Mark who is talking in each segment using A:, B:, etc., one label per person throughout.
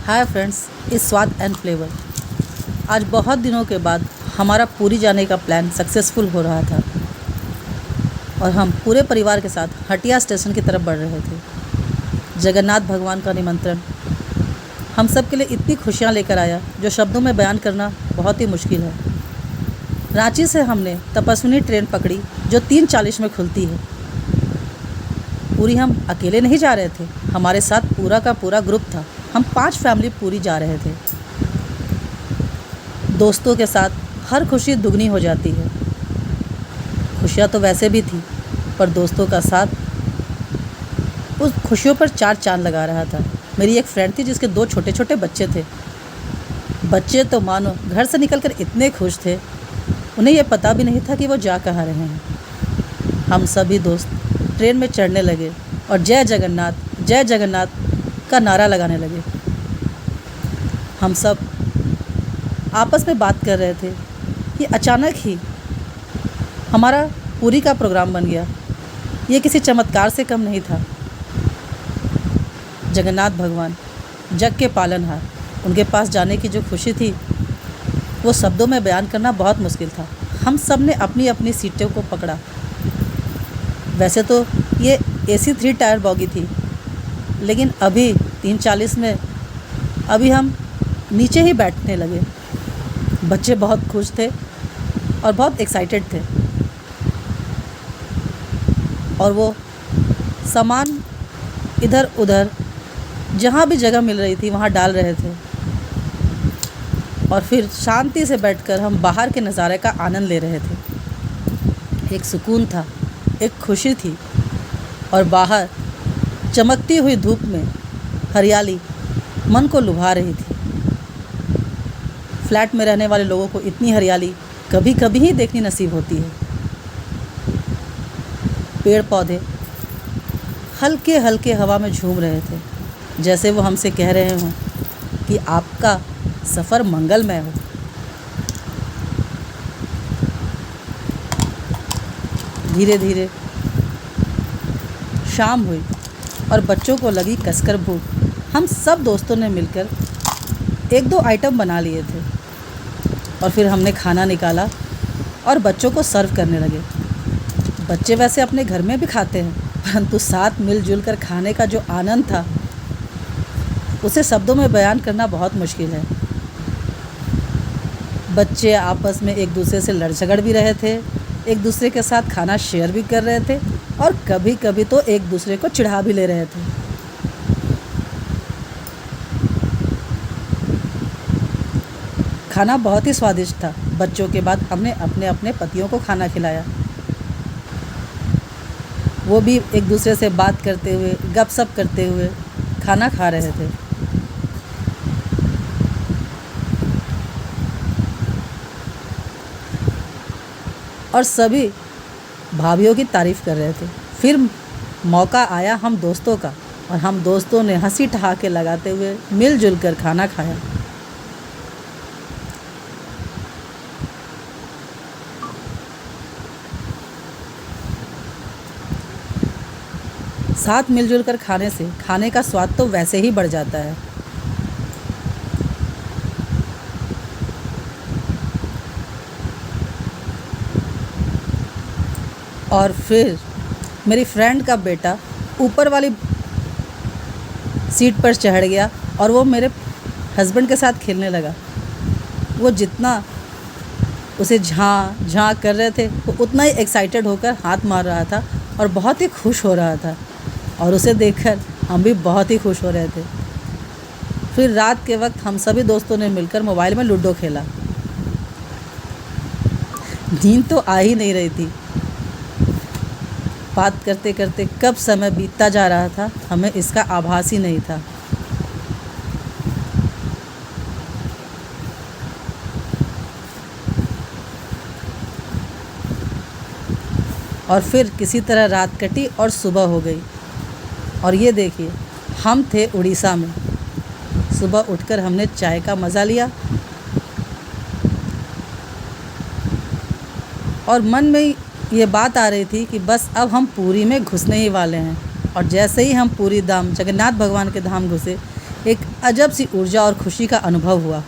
A: Hi friends, इस स्वाद and flavour. आज बहुत दिनों के बाद हमारा पुरी जाने का प्लान सक्सेसफुल हो रहा था और हम पूरे परिवार के साथ हटिया स्टेशन की तरफ बढ़ रहे थे। जगन्नाथ भगवान का निमंत्रण हम सब के लिए इतनी खुशियाँ लेकर आया जो शब्दों में बयान करना बहुत ही मुश्किल है। रांची से हमने तपस्विनी ट्रेन पकड़ी जो 3:40 में खुलती है। पूरी हम अकेले नहीं जा रहे थे, हमारे साथ पूरा का पूरा ग्रुप था। हम 5 फैमिली पूरी जा रहे थे। दोस्तों के साथ हर खुशी दुगनी हो जाती है। खुशियाँ तो वैसे भी थी, पर दोस्तों का साथ उस खुशियों पर 4 चांद लगा रहा था। मेरी एक फ्रेंड थी जिसके 2 छोटे छोटे बच्चे थे। बच्चे तो मानो घर से निकलकर इतने खुश थे, उन्हें यह पता भी नहीं था कि वो जा कहाँ रहे हैं। हम सभी दोस्त ट्रेन में चढ़ने लगे और जय जगन्नाथ का नारा लगाने लगे। हम सब आपस में बात कर रहे थे कि अचानक ही हमारा पूरी का प्रोग्राम बन गया। ये किसी चमत्कार से कम नहीं था। जगन्नाथ भगवान जग के पालनहार, उनके पास जाने की जो खुशी थी वो शब्दों में बयान करना बहुत मुश्किल था। हम सब ने अपनी अपनी सीटों को पकड़ा। वैसे तो ये AC 3 टायर बॉगी थी, लेकिन अभी 3:40 में अभी हम नीचे ही बैठने लगे। बच्चे बहुत खुश थे और बहुत एक्साइटेड थे और वो सामान इधर उधर जहाँ भी जगह मिल रही थी वहाँ डाल रहे थे। और फिर शांति से बैठकर हम बाहर के नज़ारे का आनंद ले रहे थे। एक सुकून था, एक खुशी थी और बाहर चमकती हुई धूप में हरियाली मन को लुभा रही थी। फ्लैट में रहने वाले लोगों को इतनी हरियाली कभी कभी ही देखनी नसीब होती है। पेड़ पौधे हल्के हल्के हवा में झूम रहे थे, जैसे वो हमसे कह रहे हों कि आपका सफ़र मंगलमय हो। धीरे धीरे शाम हुई और बच्चों को लगी कसकर भूख। हम सब दोस्तों ने मिलकर 1-2 आइटम बना लिए थे और फिर हमने खाना निकाला और बच्चों को सर्व करने लगे। बच्चे वैसे अपने घर में भी खाते हैं, परंतु साथ मिलजुल कर खाने का जो आनंद था उसे शब्दों में बयान करना बहुत मुश्किल है। बच्चे आपस में एक दूसरे से लड़ झगड़ भी रहे थे, एक दूसरे के साथ खाना शेयर भी कर रहे थे और कभी कभी तो एक दूसरे को चिढ़ा भी ले रहे थे। खाना बहुत ही स्वादिष्ट था। बच्चों के बाद हमने अपने अपने पतियों को खाना खिलाया। वो भी एक दूसरे से बात करते हुए, गपशप करते हुए खाना खा रहे थे। और सभी भाभीयों की तारीफ़ कर रहे थे। फिर मौका आया हम दोस्तों का और हम दोस्तों ने हंसी ठहाके लगाते हुए मिलजुल कर खाना खाया। साथ मिलजुल कर खाने से खाने का स्वाद तो वैसे ही बढ़ जाता है। और फिर मेरी फ्रेंड का बेटा ऊपर वाली सीट पर चढ़ गया और वो मेरे हस्बैंड के साथ खेलने लगा। वो जितना उसे झाँ कर रहे थे वो उतना ही एक्साइटेड होकर हाथ मार रहा था और बहुत ही खुश हो रहा था और उसे देखकर हम भी बहुत ही खुश हो रहे थे। फिर रात के वक्त हम सभी दोस्तों ने मिलकर मोबाइल में लूडो खेला। नींद तो आ ही नहीं रही थी। बात करते करते कब समय बीतता जा रहा था हमें इसका आभास ही नहीं था। और फिर किसी तरह रात कटी और सुबह हो गई। और ये देखिए, हम थे उड़ीसा में। सुबह उठकर हमने चाय का मज़ा लिया और मन में ये बात आ रही थी कि बस अब हम पुरी में घुसने ही वाले हैं। और जैसे ही हम पुरी धाम जगन्नाथ भगवान के धाम घुसे, एक अजब सी ऊर्जा और खुशी का अनुभव हुआ।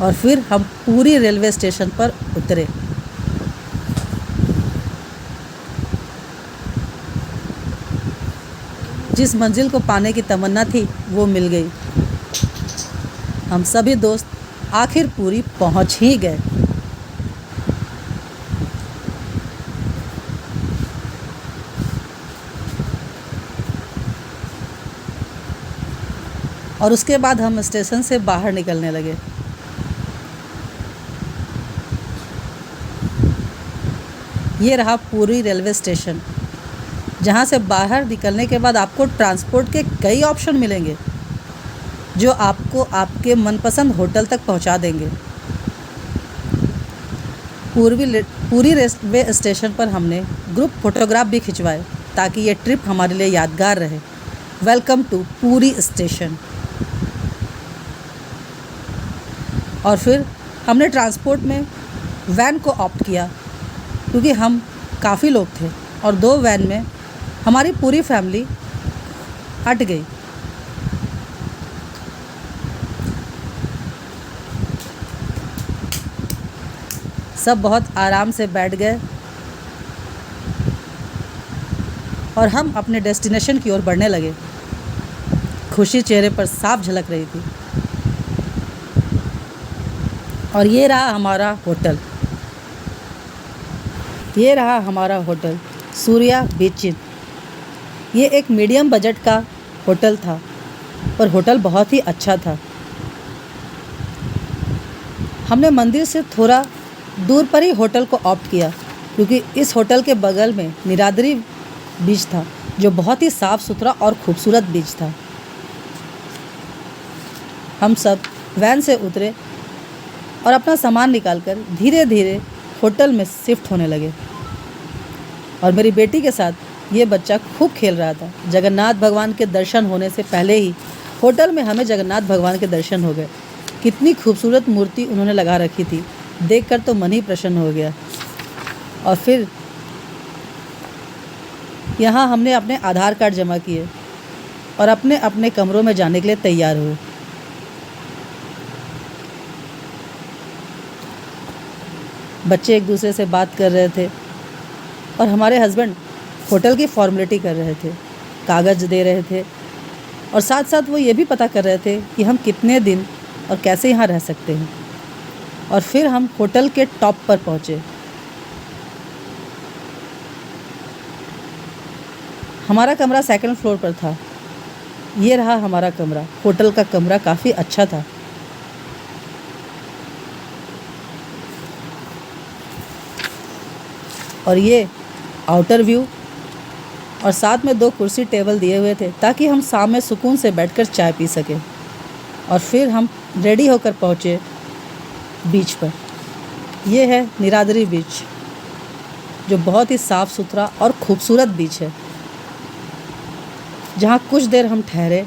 A: और फिर हम पूरी रेलवे स्टेशन पर उतरे। जिस मंजिल को पाने की तमन्ना थी वो मिल गई। हम सभी दोस्त आखिर पूरी पहुंच ही गए। और उसके बाद हम स्टेशन से बाहर निकलने लगे। ये रहा पूरी रेलवे स्टेशन, जहाँ से बाहर निकलने के बाद आपको ट्रांसपोर्ट के कई ऑप्शन मिलेंगे जो आपको आपके मनपसंद होटल तक पहुँचा देंगे। पूरी रेलवे स्टेशन पर हमने ग्रुप फोटोग्राफ भी खिंचवाए ताकि ये ट्रिप हमारे लिए यादगार रहे। वेलकम टू पूरी स्टेशन। और फिर हमने ट्रांसपोर्ट में वैन को ऑप्ट किया क्योंकि हम काफ़ी लोग थे और 2 वैन में हमारी पूरी फैमिली अट गई। सब बहुत आराम से बैठ गए और हम अपने डेस्टिनेशन की ओर बढ़ने लगे। खुशी चेहरे पर साफ झलक रही थी। और ये रहा हमारा होटल सूर्या बीच इन। ये एक मीडियम बजट का होटल था, पर होटल बहुत ही अच्छा था। हमने मंदिर से थोड़ा दूर पर ही होटल को ऑप्ट किया क्योंकि इस होटल के बगल में नीलाद्री बीच था, जो बहुत ही साफ़ सुथरा और खूबसूरत बीच था। हम सब वैन से उतरे और अपना सामान निकालकर धीरे धीरे होटल में शिफ्ट होने लगे। और मेरी बेटी के साथ ये बच्चा खूब खेल रहा था। जगन्नाथ भगवान के दर्शन होने से पहले ही होटल में हमें जगन्नाथ भगवान के दर्शन हो गए। कितनी खूबसूरत मूर्ति उन्होंने लगा रखी थी, देखकर तो मन ही प्रसन्न हो गया। और फिर यहाँ हमने अपने आधार कार्ड जमा किए और अपने अपने कमरों में जाने के लिए तैयार हुए। बच्चे एक दूसरे से बात कर रहे थे और हमारे हस्बैंड होटल की फॉर्मेलिटी कर रहे थे, कागज़ दे रहे थे और साथ साथ वो ये भी पता कर रहे थे कि हम कितने दिन और कैसे यहाँ रह सकते हैं। और फिर हम होटल के टॉप पर पहुँचे। हमारा कमरा 2nd फ्लोर पर था। ये रहा हमारा कमरा। होटल का कमरा काफ़ी अच्छा था। और ये आउटर व्यू और साथ में 2 कुर्सी टेबल दिए हुए थे ताकि हम शाम में सुकून से बैठकर चाय पी सकें। और फिर हम रेडी होकर पहुँचे बीच पर। ये है नीलाद्री बीच, जो बहुत ही साफ़ सुथरा और खूबसूरत बीच है, जहाँ कुछ देर हम ठहरे।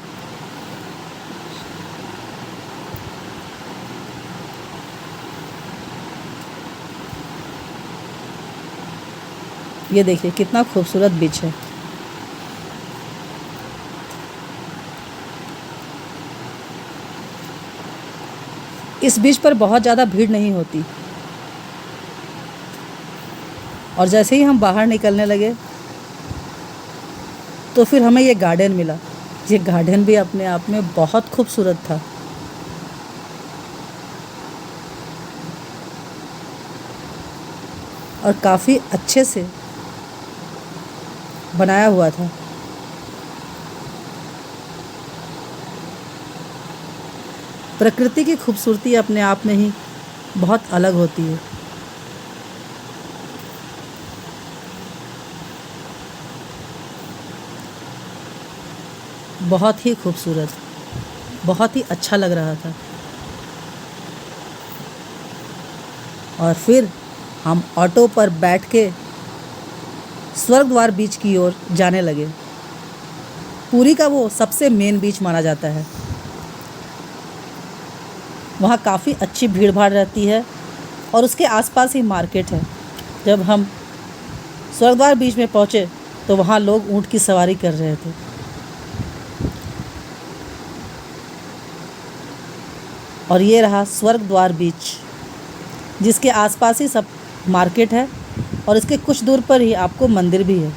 A: ये देखिए कितना खूबसूरत बीच है। इस बीच पर बहुत ज़्यादा भीड़ नहीं होती। और जैसे ही हम बाहर निकलने लगे तो फिर हमें ये गार्डन मिला। ये गार्डन भी अपने आप में बहुत खूबसूरत था। और काफ़ी अच्छे से बनाया हुआ था। प्रकृति की खूबसूरती अपने आप में ही बहुत अलग होती है। बहुत ही खूबसूरत, बहुत ही अच्छा लग रहा था। और फिर हम ऑटो पर बैठ के स्वर्गद्वार बीच की ओर जाने लगे। पुरी का वो सबसे मेन बीच माना जाता है। वहाँ काफ़ी अच्छी भीड़ भाड़ रहती है और उसके आसपास ही मार्केट है। जब हम स्वर्गद्वार बीच में पहुँचे तो वहाँ लोग ऊँट की सवारी कर रहे थे। और ये रहा स्वर्गद्वार बीच, जिसके आसपास ही सब मार्केट है और इसके कुछ दूर पर ही आपको मंदिर भी है।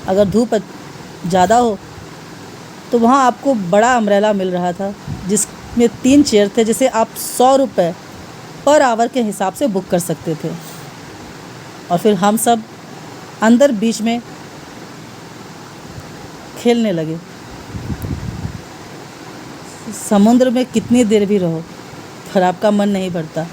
A: अगर धूप ज़्यादा हो तो वहाँ आपको बड़ा अम्ब्रेला मिल रहा था, जिसमें 3 चेयर थे, जिसे आप 100 रुपये पर आवर के हिसाब से बुक कर सकते थे। और फिर हम सब अंदर बीच में खेलने लगे। समुद्र में कितनी देर भी रहो पर आपका मन नहीं भरता।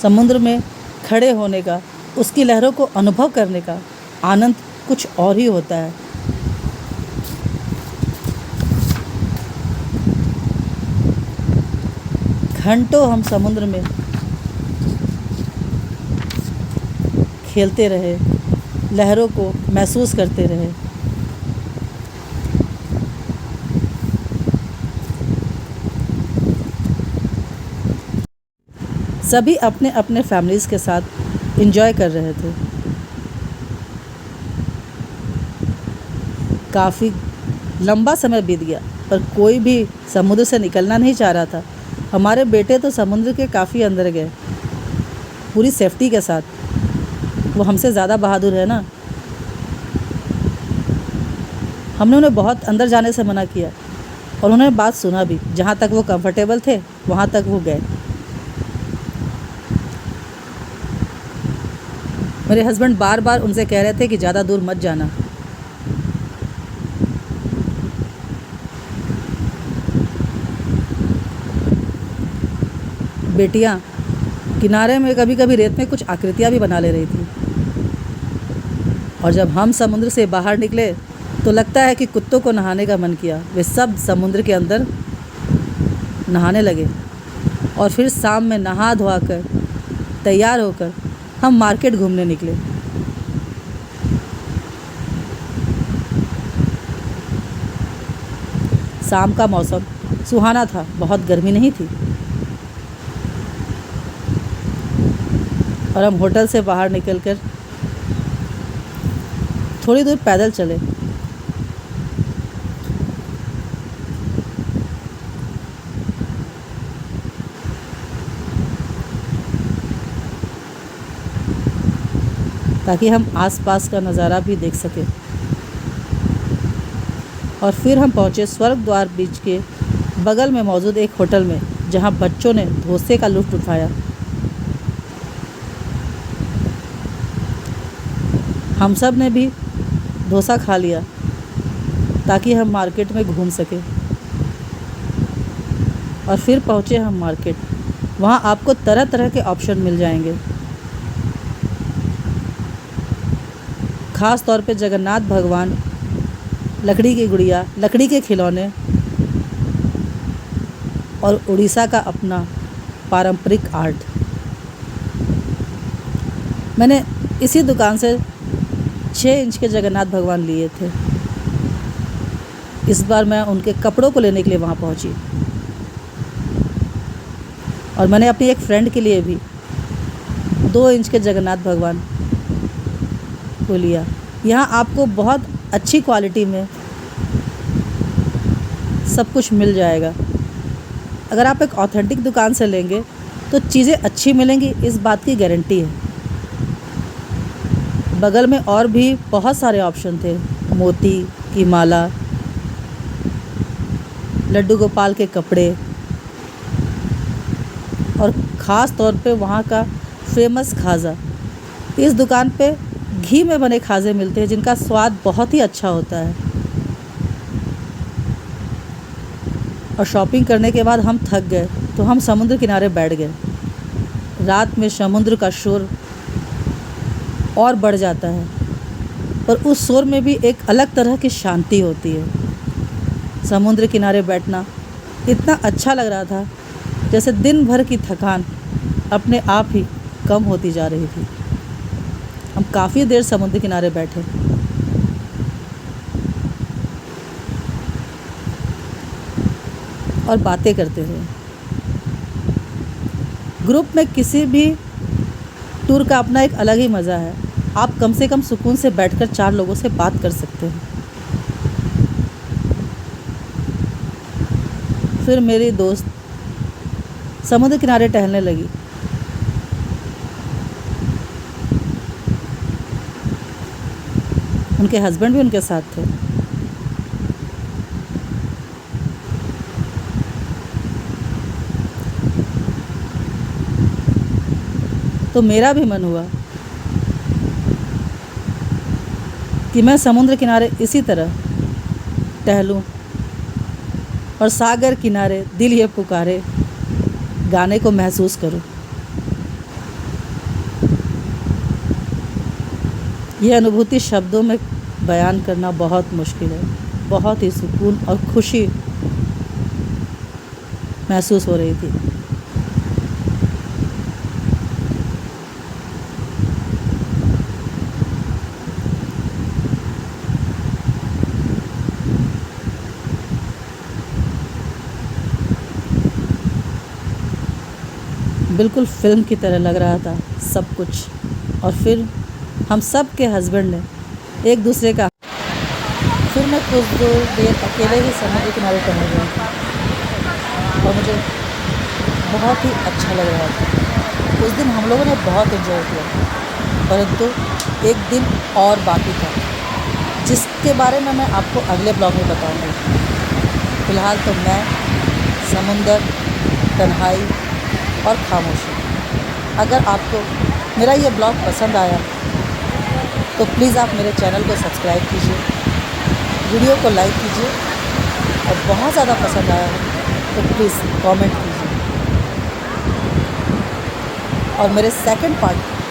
A: समुद्र में खड़े होने का, उसकी लहरों को अनुभव करने का आनंद कुछ और ही होता है। घंटों हम समुद्र में खेलते रहे, लहरों को महसूस करते रहे। सभी अपने अपने फैमिलीज़ के साथ एंजॉय कर रहे थे। काफ़ी लंबा समय बीत गया पर कोई भी समुद्र से निकलना नहीं चाह रहा था। हमारे बेटे तो समुद्र के काफ़ी अंदर गए, पूरी सेफ्टी के साथ। वो हमसे ज़्यादा बहादुर है ना। हमने उन्हें बहुत अंदर जाने से मना किया और उन्होंने बात सुना भी। जहाँ तक वो कंफर्टेबल थे वहाँ तक वो गए। मेरे हस्बैंड बार बार उनसे कह रहे थे कि ज़्यादा दूर मत जाना। बेटियाँ किनारे में कभी कभी रेत में कुछ आकृतियाँ भी बना ले रही थी। और जब हम समुद्र से बाहर निकले तो लगता है कि कुत्तों को नहाने का मन किया। वे सब समुद्र के अंदर नहाने लगे और फिर शाम में नहा धोआ कर तैयार होकर हम मार्केट घूमने निकले। शाम का मौसम सुहाना था, बहुत गर्मी नहीं थी। और हम होटल से बाहर निकलकर थोड़ी दूर पैदल चले। ताकि हम आसपास का नज़ारा भी देख सकें। और फिर हम पहुँचे स्वर्गद्वार बीच के बगल में मौजूद एक होटल में, जहाँ बच्चों ने डोसे का लुत्फ़ उठाया। हम सब ने भी डोसा खा लिया ताकि हम मार्केट में घूम सकें। और फिर पहुँचे हम मार्केट। वहाँ आपको तरह तरह के ऑप्शन मिल जाएंगे। ख़ास तौर पे जगन्नाथ भगवान, लकड़ी की गुड़िया, लकड़ी के खिलौने और उड़ीसा का अपना पारंपरिक आर्ट। मैंने इसी दुकान से 6 इंच के जगन्नाथ भगवान लिए थे। इस बार मैं उनके कपड़ों को लेने के लिए वहाँ पहुँची और मैंने अपनी एक फ्रेंड के लिए भी 2 इंच के जगन्नाथ भगवान को लिया। यहाँ आपको बहुत अच्छी क्वालिटी में सब कुछ मिल जाएगा। अगर आप एक ऑथेंटिक दुकान से लेंगे तो चीज़ें अच्छी मिलेंगी, इस बात की गारंटी है। बगल में और भी बहुत सारे ऑप्शन थे। मोती की माला, लड्डू गोपाल के कपड़े और ख़ास तौर पे वहाँ का फेमस खाज़ा। इस दुकान पे घी में बने खाजे मिलते हैं जिनका स्वाद बहुत ही अच्छा होता है। और शॉपिंग करने के बाद हम थक गए तो हम समुद्र किनारे बैठ गए। रात में समुद्र का शोर और बढ़ जाता है, पर उस शोर में भी एक अलग तरह की शांति होती है। समुद्र किनारे बैठना इतना अच्छा लग रहा था जैसे दिन भर की थकान अपने आप ही कम होती जा रही थी। हम काफ़ी देर समुद्र किनारे बैठे और बातें करते रहे। ग्रुप में किसी भी टूर का अपना एक अलग ही मज़ा है। आप कम से कम सुकून से बैठकर 4 लोगों से बात कर सकते हैं। फिर मेरी दोस्त समुद्र किनारे टहलने लगी। उनके हस्बैंड भी उनके साथ थे। तो मेरा भी मन हुआ कि मैं समुद्र किनारे इसी तरह टहलूं और सागर किनारे दिल ये पुकारे गाने को महसूस करूं। यह अनुभूति शब्दों में बयान करना बहुत मुश्किल है। बहुत ही सुकून और खुशी महसूस हो रही थी। बिल्कुल फिल्म की तरह लग रहा था सब कुछ। और फिर हम सब के हस्बैंड ने एक दूसरे का फिर मैं कुछ देर अकेले ही समुद्र किनारे टहल रहा था और मुझे बहुत ही अच्छा लग रहा था। उस दिन हम लोगों ने बहुत एंजॉय किया, परंतु एक दिन और बाकी था जिसके बारे में मैं आपको अगले ब्लॉग में बताऊंगी। फ़िलहाल तो मैं समुंदर, तन्हाई और खामोशी। अगर आपको मेरा ये ब्लॉग पसंद आया तो प्लीज़ आप मेरे चैनल को सब्सक्राइब कीजिए, वीडियो को लाइक कीजिए और बहुत ज़्यादा पसंद आया हो तो प्लीज़ कमेंट कीजिए। और मेरे सेकंड पार्ट